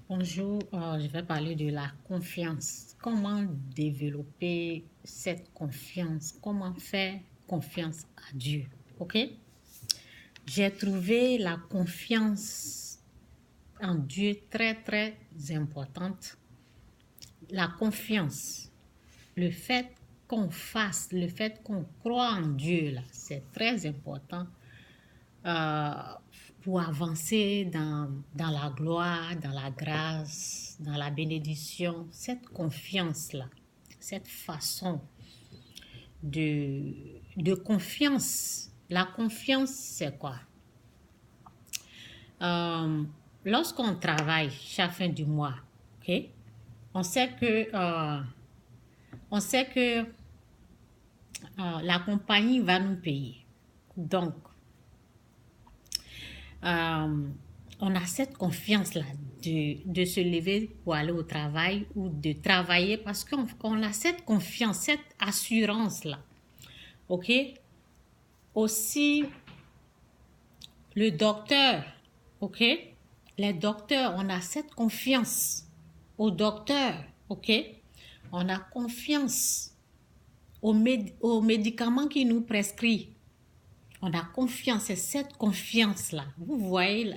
Bonjour, je vais parler de la confiance. Comment développer cette confiance? Comment faire confiance à Dieu? Ok? J'ai trouvé la confiance en Dieu très, très importante. La confiance, le fait qu'on fasse, le fait qu'on croit en Dieu, là, c'est très important euh, pour avancer dans la gloire, dans la grâce, dans la bénédiction. Cette confiance-là, cette façon de confiance. La confiance, c'est quoi? Euh, Lorsqu'on travaille chaque fin du mois, ok, on sait que, on sait que la compagnie va nous payer. Donc, on a cette confiance-là de se lever pour aller au travail ou de travailler parce qu'on a cette confiance, cette assurance-là. OK? Aussi, le docteur, OK? Les docteurs, on a cette confiance au docteur, OK? On a confiance aux médicaments qu'il nous prescrit. On a confiance, c'est cette confiance-là. Vous voyez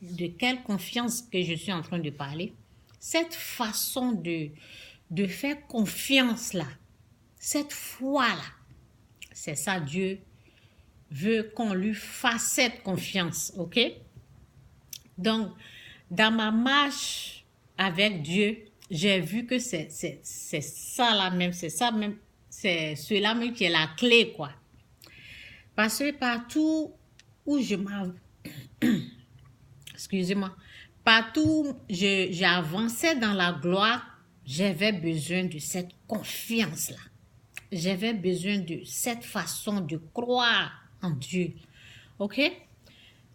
de quelle confiance que je suis en train de parler? Cette façon de faire confiance-là, cette foi-là, c'est ça, Dieu veut qu'on lui fasse cette confiance, ok? Donc, dans ma marche avec Dieu, j'ai vu que c'est ça là même, c'est ça même, c'est cela même qui est la clé, quoi. Parce que partout où excusez-moi, partout où j'avançais dans la gloire, j'avais besoin de cette confiance-là. J'avais besoin de cette façon de croire en Dieu. OK?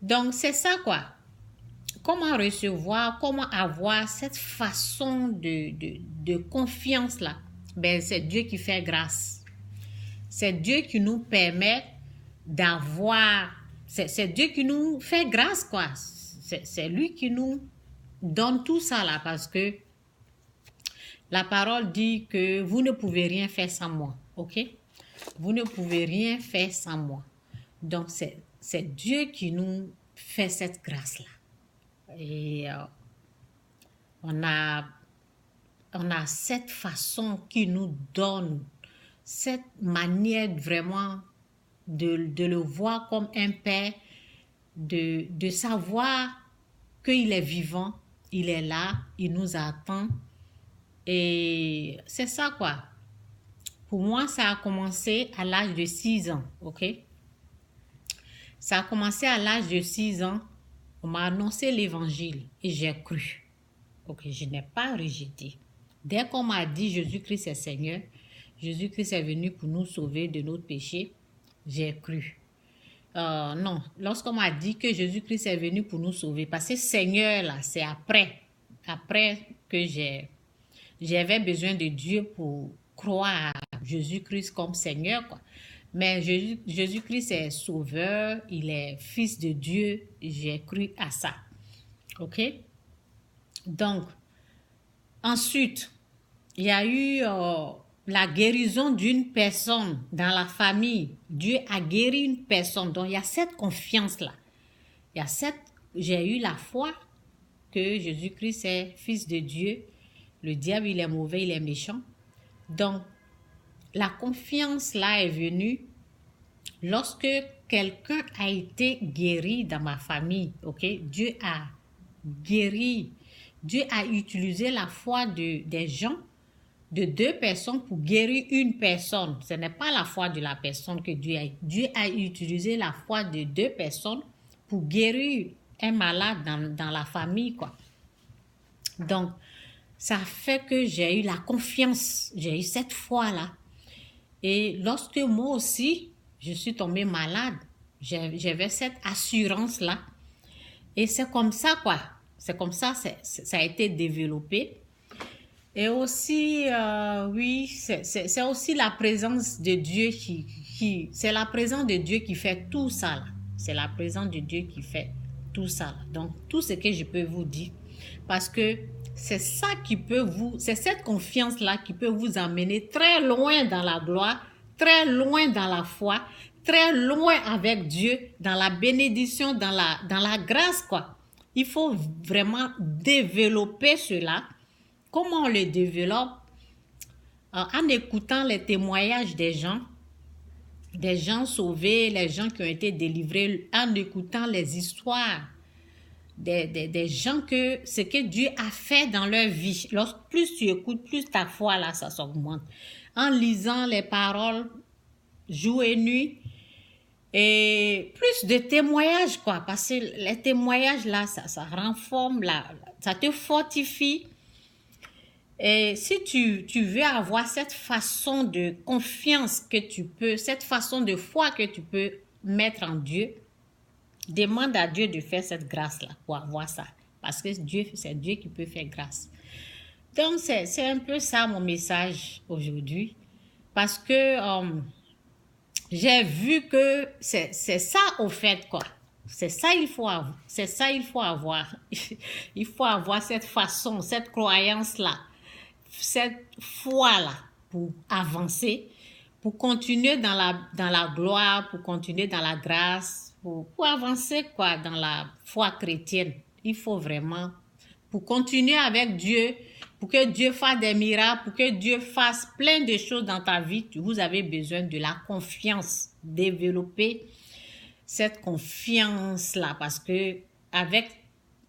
Donc, c'est ça quoi. Comment recevoir, comment avoir cette façon de confiance-là? Ben, c'est Dieu qui fait grâce. C'est Dieu qui nous permet d'avoir, c'est Dieu qui nous fait grâce, quoi. C'est lui qui nous donne tout ça, là, parce que la parole dit que vous ne pouvez rien faire sans moi, ok? Vous ne pouvez rien faire sans moi. Donc, c'est Dieu qui nous fait cette grâce-là. Et on a cette façon qui nous donne, cette manière vraiment de le voir comme un père, de savoir qu'il est vivant, il est là, il nous attend. Et c'est ça quoi. Pour moi, ça a commencé à l'âge de 6 ans, ok? Ça a commencé à l'âge de 6 ans. On m'a annoncé l'évangile et j'ai cru. Ok, je n'ai pas rejeté. Dès qu'on m'a dit Jésus-Christ est Seigneur, Jésus-Christ est venu pour nous sauver de notre péché, j'ai cru. Non, lorsqu'on m'a dit que Jésus-Christ est venu pour nous sauver, parce que Seigneur, là, c'est après que j'avais besoin de Dieu pour croire à Jésus-Christ comme Seigneur, quoi. Mais Jésus-Christ est sauveur, il est fils de Dieu, j'ai cru à ça. OK? Donc, ensuite, il y a eu la guérison d'une personne dans la famille. Dieu a guéri une personne. Donc, il y a cette confiance-là. J'ai eu la foi que Jésus-Christ est fils de Dieu. Le diable, il est mauvais, il est méchant. Donc, la confiance là est venue lorsque quelqu'un a été guéri dans ma famille. Ok? Dieu a guéri. Dieu a utilisé la foi des gens, de 2 personnes pour guérir une personne. Ce n'est pas la foi de la personne que Dieu a utilisé la foi de 2 personnes pour guérir un malade dans la famille, quoi. Donc, ça fait que j'ai eu la confiance, j'ai eu cette foi-là. Et lorsque moi aussi, je suis tombée malade, j'avais cette assurance-là. Et c'est comme ça, quoi. C'est comme ça, ça a été développé. Et aussi, oui, c'est aussi la présence de Dieu c'est la présence de Dieu qui fait tout ça, là. C'est la présence de Dieu qui fait tout ça, là. Donc, tout ce que je peux vous dire, Parce que c'est ça qui peut c'est cette confiance-là qui peut vous emmener très loin dans la gloire, très loin dans la foi, très loin avec Dieu, dans la bénédiction, dans la grâce, quoi. Il faut vraiment développer cela. Comment on le développe? En écoutant les témoignages des gens sauvés, les gens qui ont été délivrés, en écoutant les histoires des gens, que ce que Dieu a fait dans leur vie. Plus tu écoutes, plus ta foi là, ça s'augmente. En lisant les paroles jour et nuit, et plus de témoignages, quoi, parce que les témoignages là, ça renforce, ça te fortifie. Et si tu veux avoir cette façon de confiance que tu peux, cette façon de foi que tu peux mettre en Dieu, demande à Dieu de faire cette grâce-là pour avoir ça. Parce que c'est Dieu qui peut faire grâce. Donc, c'est un peu ça mon message aujourd'hui. Parce que j'ai vu que c'est ça au fait, quoi. C'est ça il faut avoir. C'est ça il faut avoir. Il faut avoir cette façon, cette croyance-là, cette foi-là pour avancer, pour continuer dans la gloire, pour continuer dans la grâce, pour avancer, quoi, dans la foi chrétienne. Il faut vraiment, pour continuer avec Dieu, pour que Dieu fasse des miracles, pour que Dieu fasse plein de choses dans ta vie, vous avez besoin de la confiance. Développer cette confiance-là, parce que avec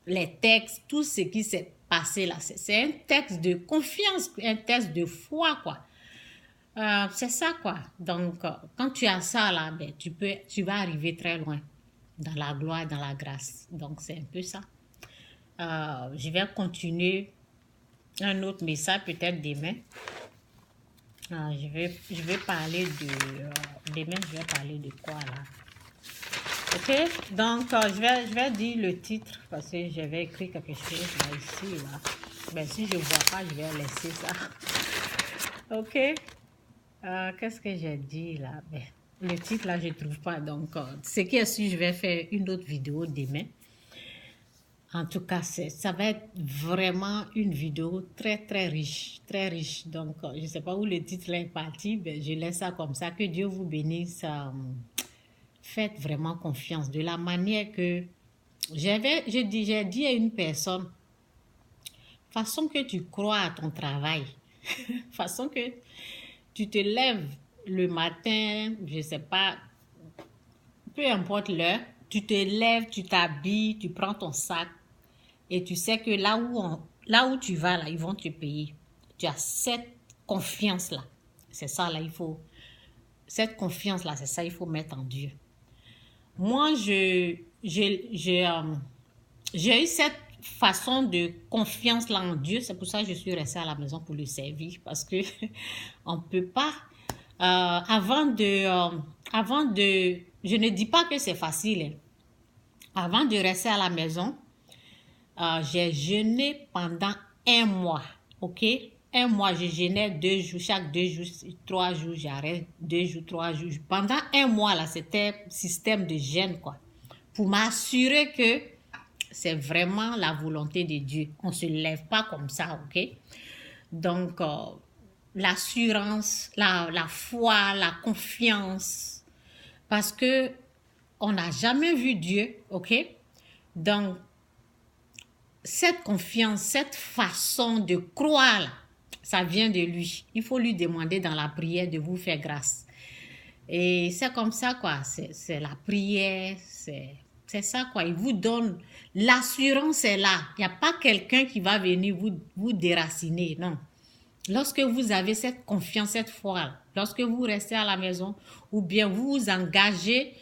les textes, tout ce qui s'est passé là, c'est un texte de confiance, un texte de foi, quoi. C'est ça, quoi. Donc, quand tu as ça là, ben, tu vas arriver très loin dans la gloire, dans la grâce. Donc, c'est un peu ça. Je vais continuer un autre message peut-être demain. Je vais parler demain, je vais parler de quoi là? Ok, donc je vais dire le titre parce que j'avais écrit quelque chose là, ici, là. Ben, si je ne vois pas, je vais laisser ça. Ok, qu'est-ce que j'ai dit là? Ben, le titre là, je ne trouve pas. Donc, ce qui est sûr, je vais faire une autre vidéo demain. En tout cas, ça va être vraiment une vidéo très, très riche, très riche. Donc, je ne sais pas où le titre est parti, mais je laisse ça comme ça. Que Dieu vous bénisse. Faites vraiment confiance. De la manière que j'ai dit à une personne, façon que tu crois à ton travail, façon que tu te lèves le matin, je ne sais pas, peu importe l'heure, tu te lèves, tu t'habilles, tu prends ton sac, et tu sais que là où tu vas, là, ils vont te payer. Tu as cette confiance-là. C'est ça, là, cette confiance-là, c'est ça, il faut mettre en Dieu. Moi, j'ai eu cette façon de confiance-là en Dieu. C'est pour ça que je suis restée à la maison pour le servir. Parce que on ne peut pas... avant de... Je ne dis pas que c'est facile. Hein. Avant de rester à la maison, j'ai jeûné pendant 1 mois, ok? 1 mois, je jeûnais 2 jours, chaque 2 jours, 3 jours, j'arrête, 2 jours, 3 jours. Pendant 1 mois, là, c'était système de jeûne, quoi. Pour m'assurer que c'est vraiment la volonté de Dieu. On ne se lève pas comme ça, ok? Donc, l'assurance, la foi, la confiance, parce que on n'a jamais vu Dieu, ok? Donc, cette confiance, cette façon de croire, ça vient de lui. Il faut lui demander dans la prière de vous faire grâce. Et c'est comme ça, quoi. C'est la prière, c'est ça, quoi. Il vous donne, l'assurance est là. Il n'y a pas quelqu'un qui va venir vous déraciner, non. Lorsque vous avez cette confiance, cette foi, lorsque vous restez à la maison ou bien vous vous engagez,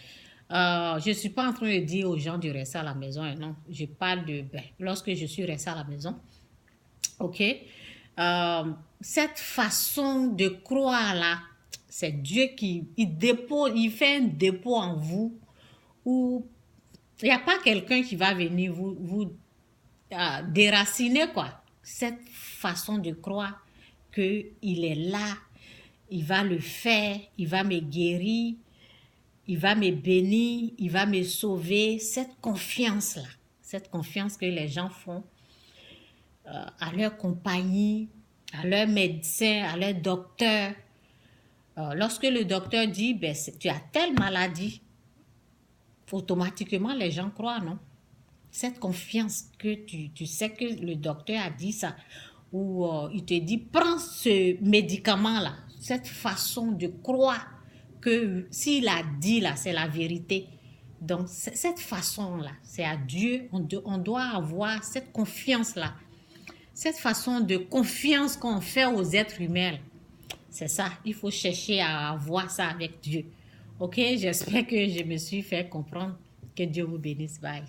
je ne suis pas en train de dire aux gens de rester à la maison, non. Je parle de, lorsque je suis restée à la maison, ok, cette façon de croire là, c'est Dieu qui il fait un dépôt en vous où il n'y a pas quelqu'un qui va venir vous déraciner, quoi. Cette façon de croire qu'il est là, il va le faire, il va me guérir, il va me bénir, il va me sauver. Cette confiance-là, cette confiance que les gens font, à leur compagnie, à leur médecin, à leur docteur. Lorsque le docteur dit, ben, tu as telle maladie, automatiquement les gens croient, non? Cette confiance que tu sais que le docteur a dit ça, ou il te dit, prends ce médicament-là, cette façon de croire que s'il a dit là, c'est la vérité. Donc, cette façon-là, c'est à Dieu, on doit avoir cette confiance-là, cette façon de confiance qu'on fait aux êtres humains. C'est ça, il faut chercher à avoir ça avec Dieu. Ok, j'espère que je me suis fait comprendre. Que Dieu vous bénisse. Bye.